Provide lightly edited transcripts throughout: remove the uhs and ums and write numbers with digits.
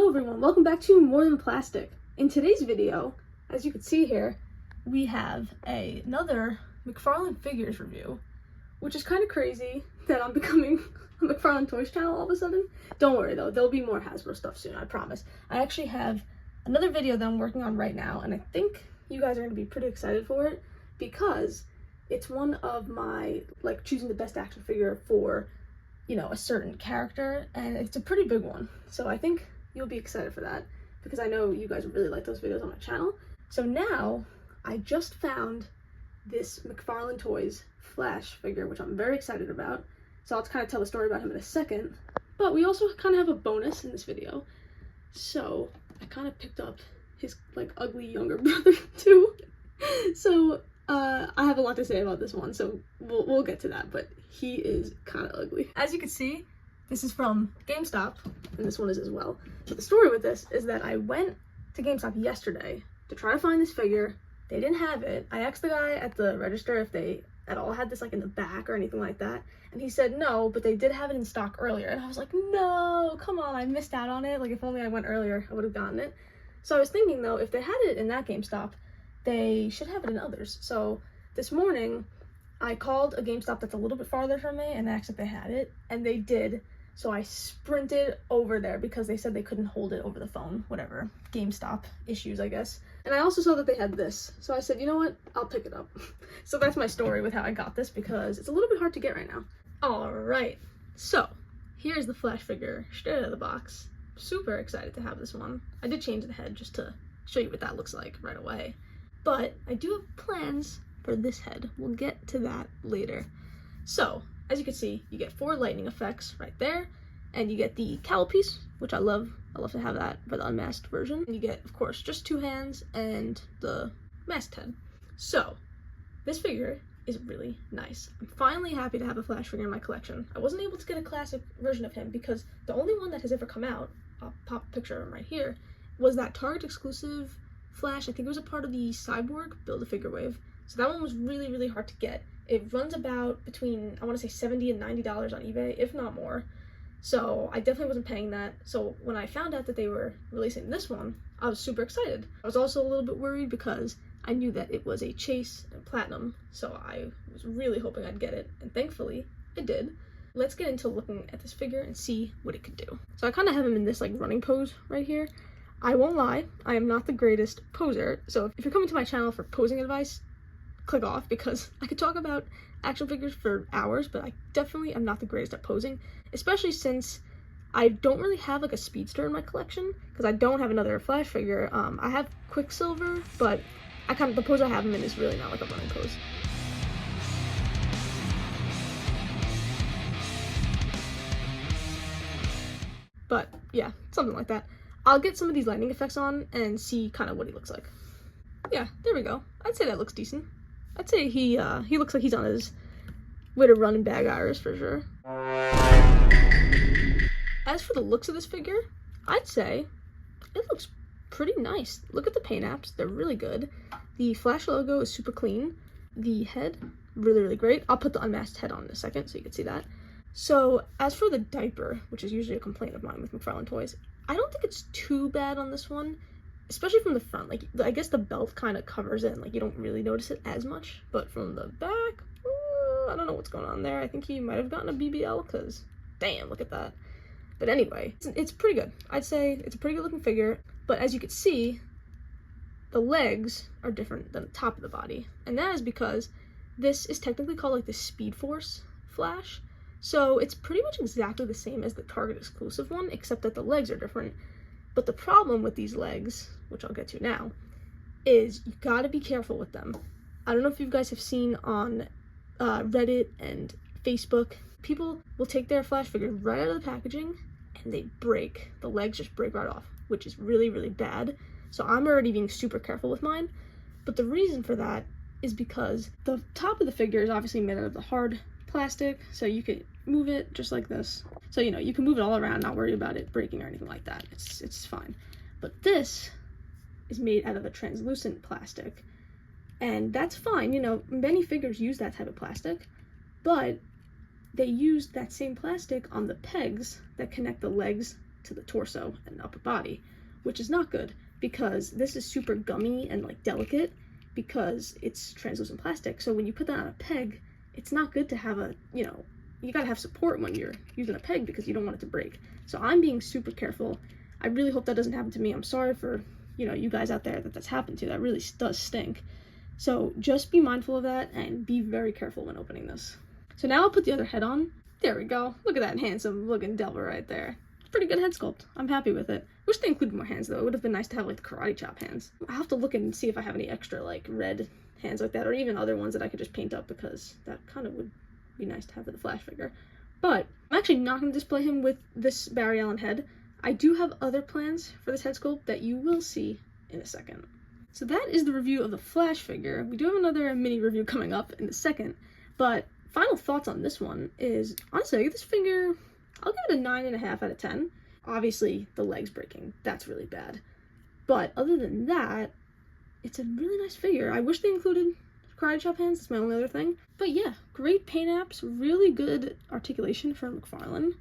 Hello everyone, welcome back to More Than Plastic. In today's video, as you can see here, we have another McFarlane figures review, which is kind of crazy that I'm becoming a McFarlane Toys channel all of a sudden. Don't worry though, there'll be more Hasbro stuff soon, I promise. I actually have another video that I'm working on right now, and I think you guys are going to be pretty excited for it because it's one of my, like, choosing the best action figure for, you know, a certain character, and it's a pretty big one. So I think you'll be excited for that because I know you guys really like those videos on my channel. So now I just found this McFarlane Toys Flash figure, which I'm very excited about. So I'll kind of tell the story about him in a second. But we also kind of have a bonus in this video. So I kind of picked up his, like, ugly younger brother too. So I have a lot to say about this one, so we'll get to that, but he is kind of ugly. As you can see, this is from GameStop, and this one is as well. But the story with this is that I went to GameStop yesterday to try to find this figure. They didn't have it. I asked the guy at the register if they at all had this, like, in the back or anything like that, and he said no, but they did have it in stock earlier. And I was like, no, come on, I missed out on it. Like, if only I went earlier, I would have gotten it. So I was thinking, though, if they had it in that GameStop, they should have it in others. So this morning, I called a GameStop that's a little bit farther from me and asked if they had it, and they did. So I sprinted over there because they said they couldn't hold it over the phone, whatever, GameStop issues, I guess. And I also saw that they had this, so I said, you know what, I'll pick it up. So that's my story with how I got this, because it's a little bit hard to get right now. All right, so here's the Flash figure straight out of the box. Super excited to have this one. I did change the head just to show you what that looks like right away. But I do have plans for this head. We'll get to that later. So, as you can see, you get 4 lightning effects right there, and you get the cowl piece, which I love. I love to have that for the unmasked version. And you get, of course, just 2 hands and the masked head. So, this figure is really nice. I'm finally happy to have a Flash figure in my collection. I wasn't able to get a classic version of him because the only one that has ever come out, I'll pop a picture of him right here, was that Target exclusive Flash. I think it was a part of the Cyborg Build-A-Figure wave. So that one was really, really hard to get. It runs about between, I want to say, $70 and $90 on eBay, if not more. So I definitely wasn't paying that. So when I found out that they were releasing this one, I was super excited. I was also a little bit worried because I knew that it was a chase and platinum. So I was really hoping I'd get it. And thankfully, I did. Let's get into looking at this figure and see what it could do. So I kind of have him in this, like, running pose right here. I won't lie, I am not the greatest poser, so if you're coming to my channel for posing advice, click off, because I could talk about action figures for hours, but I definitely am not the greatest at posing, especially since I don't really have, like, a speedster in my collection, because I don't have another Flash figure. I have Quicksilver, but the pose I have him in is really not like a running pose. But yeah, something like that. I'll get some of these lightning effects on and see kind of what he looks like. Yeah, there we go. I'd say that looks decent. I'd say he looks like he's on his way to run and bag Iris for sure. As for the looks of this figure, I'd say it looks pretty nice. Look at the paint apps, they're really good. The Flash logo is super clean. The head, really, really great. I'll put the unmasked head on in a second so you can see that. So as for the diaper, which is usually a complaint of mine with McFarlane Toys, I don't think it's too bad on this one, especially from the front. Like, I guess the belt kind of covers it, and, like, you don't really notice it as much, but from the back, I don't know what's going on there. I think he might have gotten a BBL, because, damn, look at that. But anyway, it's pretty good. I'd say it's a pretty good looking figure, but as you can see, the legs are different than the top of the body, and that is because this is technically called, like, the speedforce Flash. So it's pretty much exactly the same as the Target exclusive one, except that the legs are different. But the problem with these legs, which I'll get to now, is you gotta be careful with them. I don't know if you guys have seen on Reddit and Facebook, people will take their Flash figure right out of the packaging and they break. The legs just break right off, which is really, really bad. So I'm already being super careful with mine. But the reason for that is because the top of the figure is obviously made out of the hard plastic, so you could move it just like this. So, you know, you can move it all around, not worry about it breaking or anything like that. It's fine. But this is made out of a translucent plastic, and that's fine. You know, many figures use that type of plastic, but they used that same plastic on the pegs that connect the legs to the torso and upper body, which is not good because this is super gummy and like delicate because it's translucent plastic. So when you put that on a peg, it's not good to have a, you know, you gotta have support when you're using a peg because you don't want it to break. So I'm being super careful. I really hope that doesn't happen to me. I'm sorry for, you know, you guys out there that that's happened to. That really does stink. So just be mindful of that and be very careful when opening this. So now I'll put the other head on. There we go. Look at that handsome looking devil right there. Pretty good head sculpt. I'm happy with it. Wish they included more hands though. It would have been nice to have like the karate chop hands. I'll have to look and see if I have any extra like red hands like that, or even other ones that I could just paint up, because that kind of would be nice to have for the Flash figure. But I'm actually not going to display him with this Barry Allen head. I do have other plans for this head sculpt that you will see in a second. So that is the review of the Flash figure. We do have another mini review coming up in a second, but final thoughts on this one is, honestly, this figure, I'll give it a 9.5 out of 10. Obviously, the leg's breaking. That's really bad. But other than that, it's a really nice figure. I wish they included karate chop hands. That's my only other thing. But yeah, great paint apps, really good articulation for McFarlane.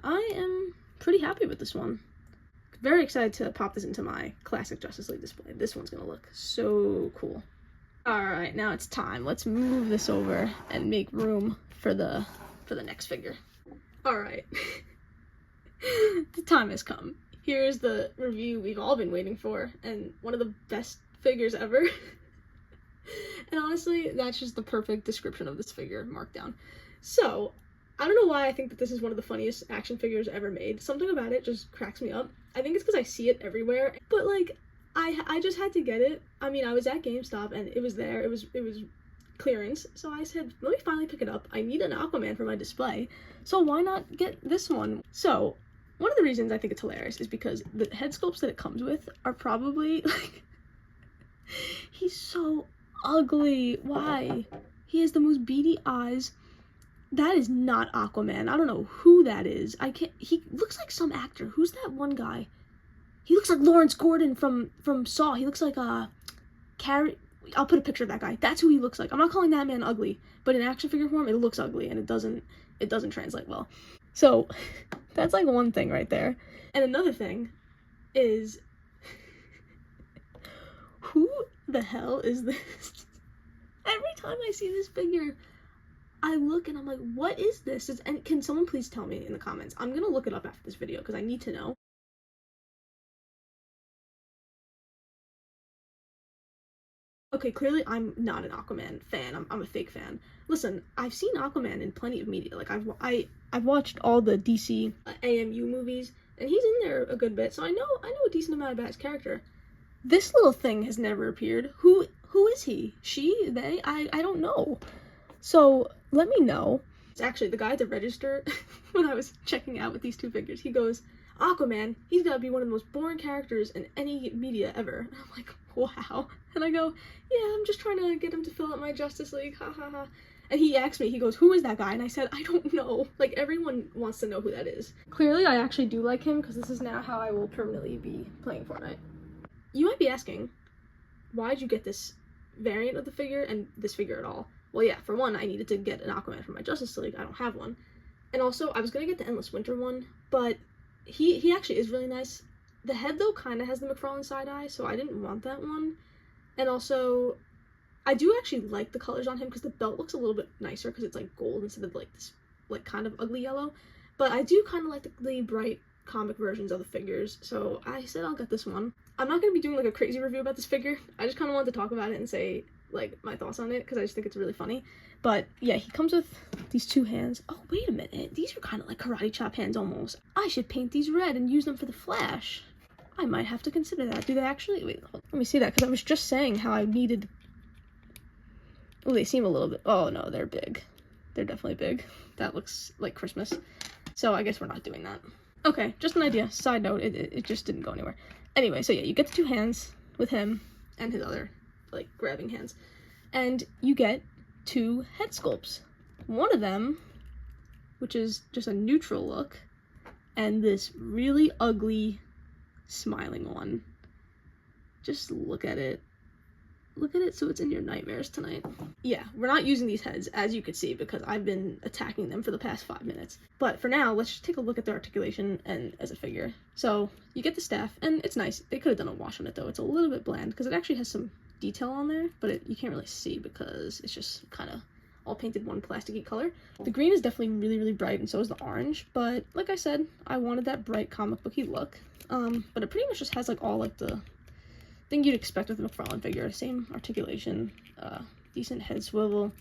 I am pretty happy with this one. Very excited to pop this into my classic Justice League display. This one's gonna look so cool. Alright, now it's time. Let's move this over and make room for the next figure. Alright. The time has come. Here's the review we've all been waiting for, and one of the best figures ever. And honestly, that's just the perfect description of this figure, Markdown. So, I don't know why I think that this is one of the funniest action figures ever made. Something about it just cracks me up. I think it's because I see it everywhere, but like, I just had to get it. I mean, I was at GameStop and it was there. It was clearance, so I said, let me finally pick it up. I need an Aquaman for my display, so why not get this one? So, one of the reasons I think it's hilarious is because the head sculpts that it comes with are probably, like, he's so ugly. Why? He has the most beady eyes. That is not Aquaman. I don't know who that is. He looks like some actor. Who's that one guy? He looks like Lawrence Gordon from Saw. He looks like I'll put a picture of that guy. That's who he looks like. I'm not calling that man ugly, but in action figure form, it looks ugly and it doesn't translate well. So that's like one thing right there. And another thing is, who the hell is this? Every time I see this figure, I look and I'm like, what is this? And can someone please tell me in the comments? I'm gonna look it up after this video because I need to know. Okay, clearly I'm not an Aquaman fan. I'm a fake fan. Listen, I've seen Aquaman in plenty of media. Like I've watched all the DC AMU movies, and he's in there a good bit, so I know a decent amount about his character. This little thing has never appeared. Who is he? She? They? I don't know. So let me know. It's actually the guy at the register when I was checking out with these two figures. He goes, Aquaman, he's gotta be one of the most boring characters in any media ever. And I'm like, wow. And I go, yeah, I'm just trying to get him to fill out my Justice League, ha ha ha. And he asked me, he goes, who is that guy? And I said, I don't know. Like, everyone wants to know who that is. Clearly, I actually do like him, because this is now how I will permanently be playing Fortnite. You might be asking, why'd you get this variant of the figure and this figure at all? Well, yeah, for one, I needed to get an Aquaman for my Justice League. I don't have one. And also, I was gonna get the Endless Winter one, but he actually is really nice. The head, though, kind of has the McFarlane side eye, so I didn't want that one. And also, I do actually like the colors on him because the belt looks a little bit nicer because it's like gold instead of like this like kind of ugly yellow. But I do kind of like the bright comic versions of the figures, so I said I'll get this one. I'm not going to be doing like a crazy review about this figure. I just kind of wanted to talk about it and say like my thoughts on it because I just think it's really funny. But yeah, he comes with these two hands. Oh, wait a minute. These are kind of like karate chop hands almost. I should paint these red and use them for the Flash. I might have to consider that. Do they actually? Wait, hold on. Let me see that, because I was just saying how I needed... Oh, they seem a little bit... Oh, no, they're big. They're definitely big. That looks like Christmas. So I guess we're not doing that. Okay, just an idea. Side note, it just didn't go anywhere. Anyway, so yeah, you get the two hands with him and his other, like, grabbing hands. And you get two head sculpts. One of them, which is just a neutral look, and this really ugly... smiling one. Just look at it. Look at it so it's in your nightmares tonight. Yeah, we're not using these heads, as you could see, because I've been attacking them for the past 5 minutes. But for now, let's just take a look at the articulation and as a figure. So, you get the staff, and it's nice. They could have done a wash on it, though. It's a little bit bland, because it actually has some detail on there, but you can't really see because it's just kind of all painted one plasticky color. The green is definitely really, really bright, and so is the orange, but like I said, I wanted that bright comic booky look. But it pretty much just has like all like the thing you'd expect with a McFarlane figure. Same articulation, decent head swivel.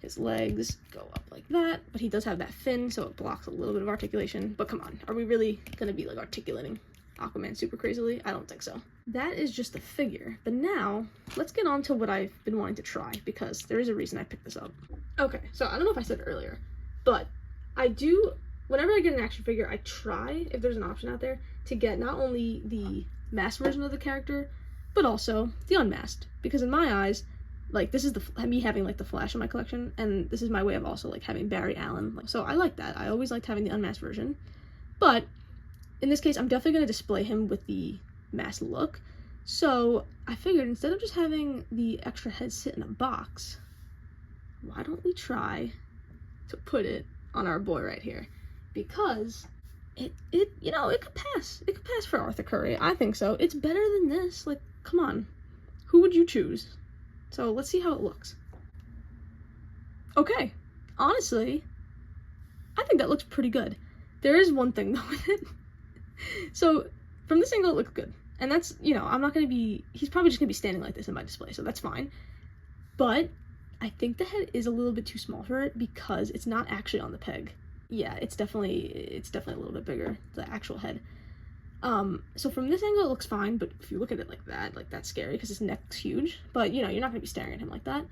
His legs go up like that, but he does have that fin, so it blocks a little bit of articulation. But come on, are we really gonna be like articulating Aquaman super crazily? I don't think so. That is just the figure, but now let's get on to what I've been wanting to try, because there is a reason I picked this up. Okay, so I don't know if I said it earlier, but I do, whenever I get an action figure, I try, if there's an option out there, to get not only the masked version of the character, but also the unmasked, because in my eyes, like, this is me having like the Flash in my collection, and this is my way of also like having Barry Allen, so I like that. I always liked having the unmasked version, but in this case, I'm definitely going to display him with the masked look. So I figured instead of just having the extra head sit in a box, why don't we try to put it on our boy right here? Because it you know, it could pass. It could pass for Arthur Curry. I think so. It's better than this. Like, come on. Who would you choose? So let's see how it looks. Okay. Honestly, I think that looks pretty good. There is one thing though with it. So from this angle it looks good, and that's, you know, I'm not gonna be, he's probably just gonna be standing like this in my display, so that's fine. But I think the head is a little bit too small for it because it's not actually on the peg. Yeah, it's definitely a little bit bigger, the actual head. So from this angle it looks fine, but if you look at it like that, like, that's scary because his neck's huge, but you know, you're not gonna be staring at him like that.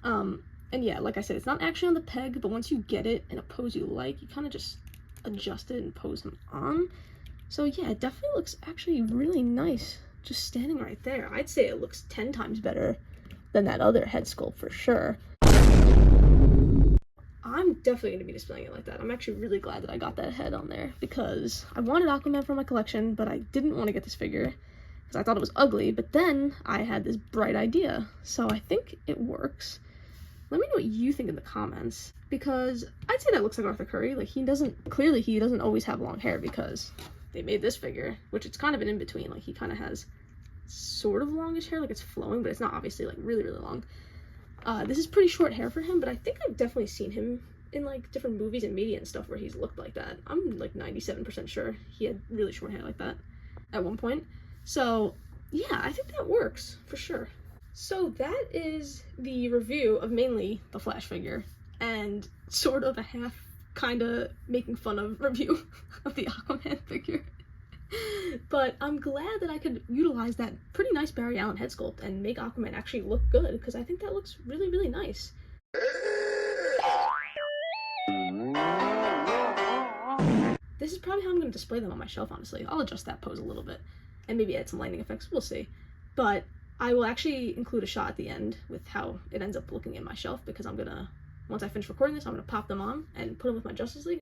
And yeah, like I said, it's not actually on the peg, but once you get it in a pose you like, you kind of just adjust it and pose him on. So yeah, it definitely looks actually really nice just standing right there. I'd say it looks 10 times better than that other head sculpt for sure. I'm definitely going to be displaying it like that. I'm actually really glad that I got that head on there, because I wanted Aquaman for my collection, but I didn't want to get this figure because I thought it was ugly, but then I had this bright idea. So I think it works. Let me know what you think in the comments, because I'd say that looks like Arthur Curry. Like, he doesn't always have long hair, because they made this figure, which it's kind of an in-between. Like, he kind of has sort of longish hair, like it's flowing, but it's not obviously like really, really long. This is pretty short hair for him, but I think I've definitely seen him in like different movies and media and stuff where he's looked like that. I'm like 97% sure he had really short hair like that at one point. So yeah, I think that works for sure. So that is the review of mainly the Flash figure, and sort of a half kind of making fun of review of the Aquaman figure. But I'm glad that I could utilize that pretty nice Barry Allen head sculpt and make Aquaman actually look good, because I think that looks really, really nice. This is probably how I'm going to display them on my shelf, honestly. I'll adjust that pose a little bit and maybe add some lighting effects, we'll see. But I will actually include a shot at the end with how it ends up looking in my shelf, because I'm gonna, once I finish recording this, I'm gonna pop them on and put them with my Justice League.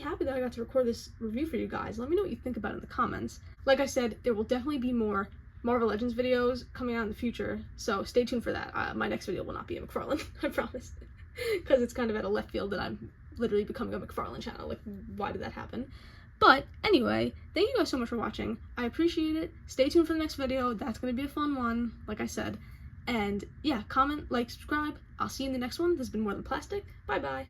Happy that I got to record this review for you guys. Let me know what you think about it in the comments. Like I said, there will definitely be more Marvel Legends videos coming out in the future, so stay tuned for that. My next video will not be a McFarlane, I promise, because it's kind of at a left field that I'm literally becoming a McFarlane channel. Like, why did that happen? But anyway, thank you guys so much for watching. I appreciate it. Stay tuned for the next video. That's going to be a fun one, like I said. And yeah, comment, like, subscribe. I'll see you in the next one. This has been More Than Plastic. Bye-bye.